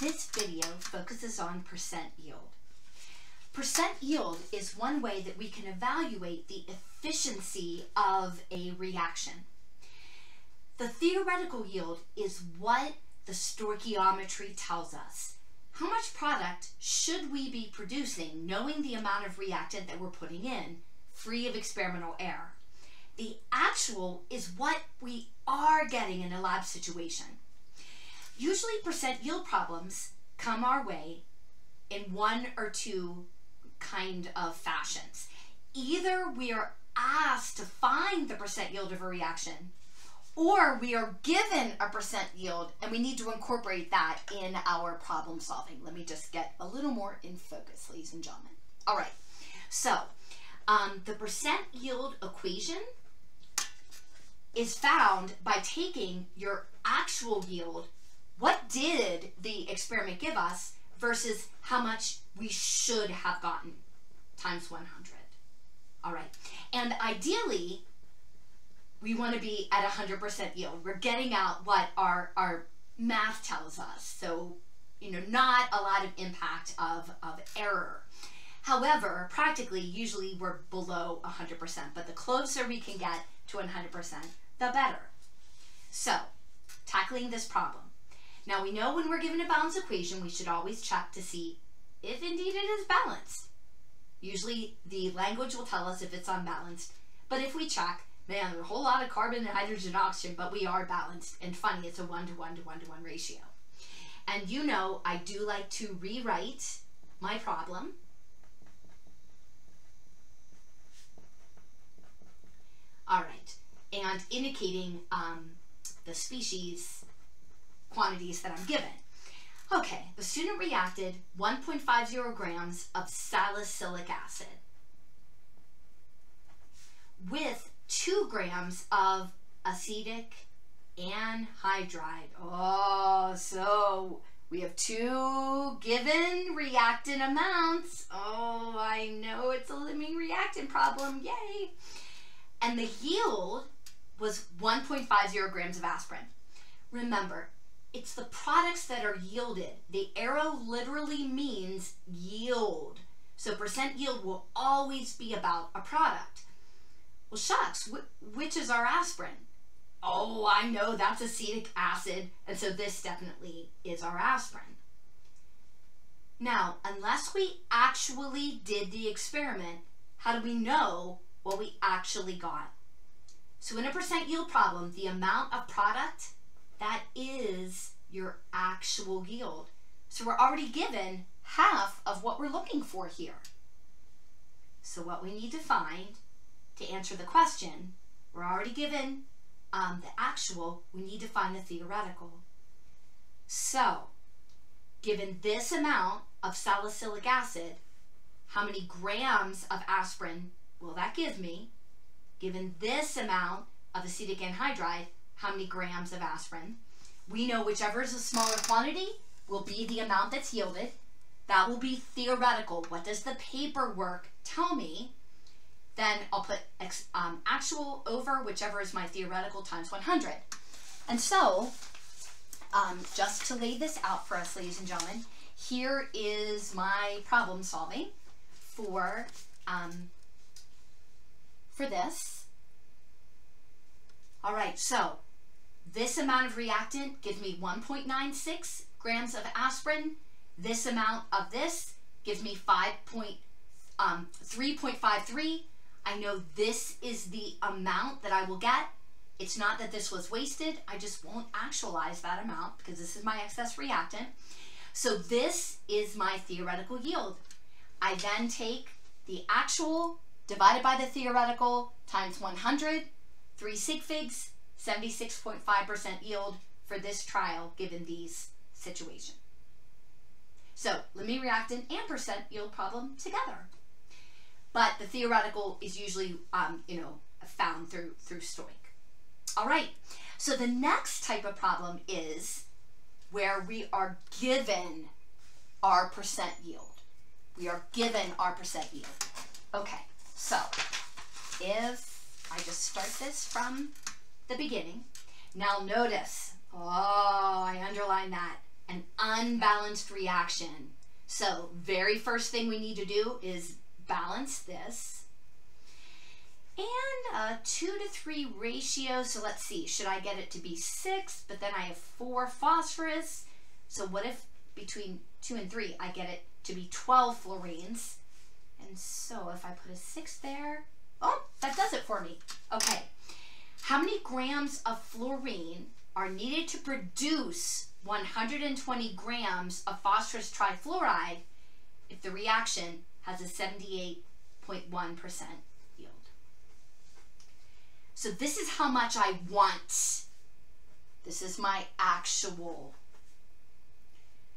This video focuses on percent yield. Percent yield is one way that we can evaluate the efficiency of a reaction. The theoretical yield is what the stoichiometry tells us. How much product should we be producing, knowing the amount of reactant that we're putting in, free of experimental error? The actual is what we are getting in a lab situation. Usually percent yield problems come our way in one or two kind of fashions. Either we are asked to find the percent yield of a reaction, or we are given a percent yield and we need to incorporate that in our problem solving. Let me just get a little more in focus, ladies and gentlemen. All right, so the percent yield equation is found by taking your actual yield, what did the experiment give us, versus how much we should have gotten, times 100. All right, and ideally, we want to be at 100% yield. We're getting out what our math tells us. So, not a lot of impact of error. However, practically, usually we're below 100%, but the closer we can get to 100%, the better. So, tackling this problem. Now, we know when we're given a balanced equation, we should always check to see if indeed it is balanced. Usually, the language will tell us if it's unbalanced, but if we check, man, there's a whole lot of carbon and hydrogen and oxygen, but we are balanced. And funny, it's a 1 to 1 to 1 to 1 ratio. And I do like to rewrite my problem. All right, and indicating the species quantities that I'm given. Okay, the student reacted 1.50 grams of salicylic acid with 2 grams of acetic anhydride. Oh, so we have 2 given reactant amounts. Oh, I know it's a limiting reactant problem. Yay! And the yield was 1.50 grams of aspirin. Remember, it's the products that are yielded. The arrow literally means yield. So percent yield will always be about a product. Well, shucks, which is our aspirin? Oh, I know, that's acetic acid, and so this definitely is our aspirin. Now, unless we actually did the experiment, how do we know what we actually got? So in a percent yield problem, the amount of product, that is your actual yield. So we're already given half of what we're looking for here. So what we need to find to answer the question, we're already given the actual, we need to find the theoretical. So, given this amount of salicylic acid, how many grams of aspirin will that give me? Given this amount of acetic anhydride, how many grams of aspirin? We know whichever is a smaller quantity will be the amount that's yielded. That will be theoretical. What does the paperwork tell me? Then I'll put actual over whichever is my theoretical times 100. And so, just to lay this out for us, ladies and gentlemen, here is my problem solving for this. All right, so this amount of reactant gives me 1.96 grams of aspirin. This amount of this gives me 3.53. I know this is the amount that I will get. It's not that this was wasted. I just won't actualize that amount because this is my excess reactant. So this is my theoretical yield. I then take the actual divided by the theoretical times 100, 3 sig figs, 76.5% yield for this trial given these situations. So limiting reactant and percent yield problem together. But the theoretical is usually, found through stoic. All right, so the next type of problem is where we are given our percent yield. We are given our percent yield. Okay, so if I just start this from the beginning, now notice, oh, I underline that. an unbalanced reaction. So very first thing we need to do is balance this. And a 2 to 3 ratio, so let's see, should I get it to be 6, but then I have 4 phosphorus, so what if between 2 and 3 I get it to be 12 fluorines? And so if I put a 6 there, oh, that does it for me. Okay, how many grams of fluorine are needed to produce 120 grams of phosphorus trifluoride if the reaction has a 78.1% yield? So this is how much I want. This is my actual.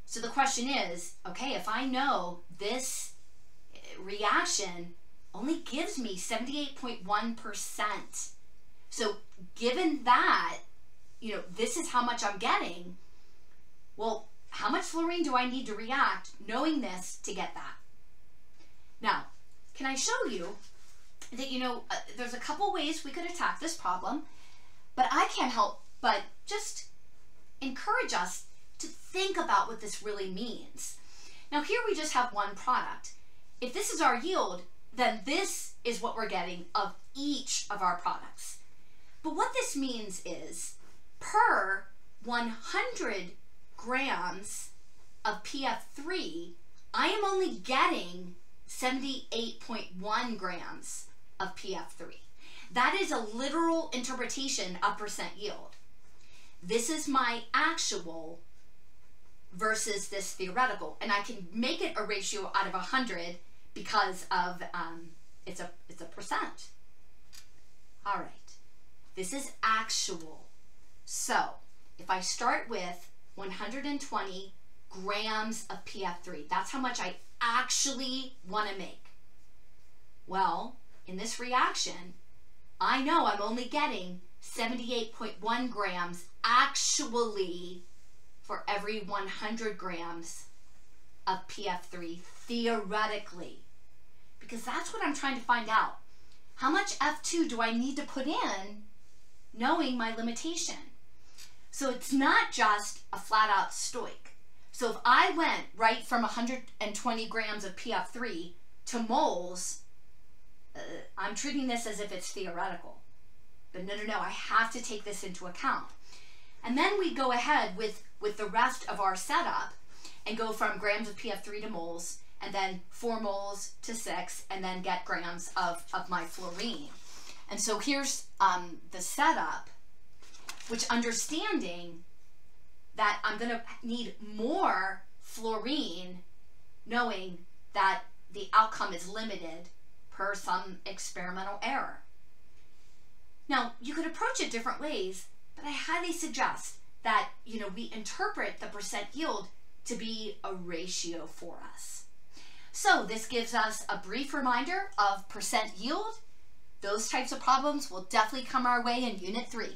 So the question is, okay, if I know this reaction only gives me 78.1%, so given that, you know, this is how much I'm getting, well, how much fluorine do I need to react knowing this to get that? Now, can I show you that, you know, there's a couple ways we could attack this problem, but I can't help but just encourage us to think about what this really means. Now here we just have one product. If this is our yield, then this is what we're getting of each of our products. But what this means is per 100 grams of PF3, I am only getting 78.1 grams of PF3. That is a literal interpretation of percent yield. This is my actual versus this theoretical, and I can make it a ratio out of 100 because of it's a percent. All right, this is actual. So if I start with 120 grams of PF3, that's how much I actually want to make. Well, in this reaction, I know I'm only getting 78.1 grams actually for every 100 grams of PF3 theoretically, because that's what I'm trying to find out. How much F2 do I need to put in knowing my limitation? So it's not just a flat out stoich. So if I went right from 120 grams of PF3 to moles, I'm treating this as if it's theoretical. But no, I have to take this into account. And then we go ahead with the rest of our setup and go from grams of PF3 to moles, and then 4 moles to 6, and then get grams of my fluorine. And so here's the setup, which understanding that I'm going to need more fluorine, knowing that the outcome is limited per some experimental error. Now, you could approach it different ways, but I highly suggest that, you know, we interpret the percent yield to be a ratio for us. So this gives us a brief reminder of percent yield. Those types of problems will definitely come our way in Unit 3.